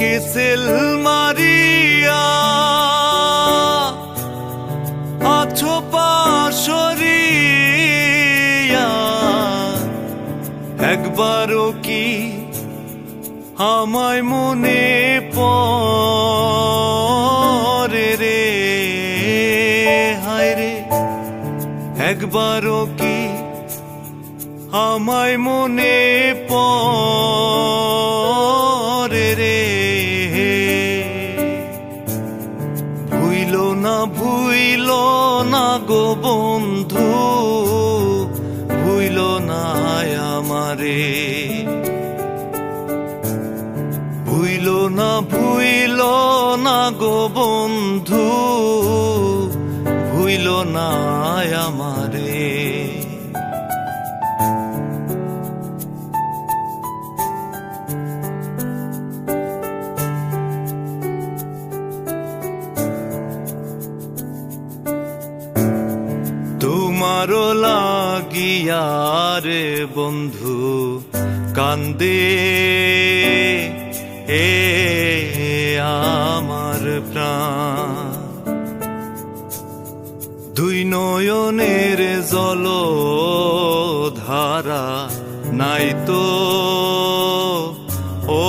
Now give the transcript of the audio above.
কেসেল মারিয়া আছো পাশরিয়া, একবারও কি আমায় মনে পড়ে রে? হায় রে, একবারও কি আমায় মনে পড়ে রে? ভুইল না গো বন্ধু, ভুইল না আমারে, ভুইল না গো বন্ধু, ভুইল না আমারে। তোমারও লাগিয়া রে বন্ধু কান্দে এ আমার প্রাণ, দুই নয়নের জল ধারা নাই তো ও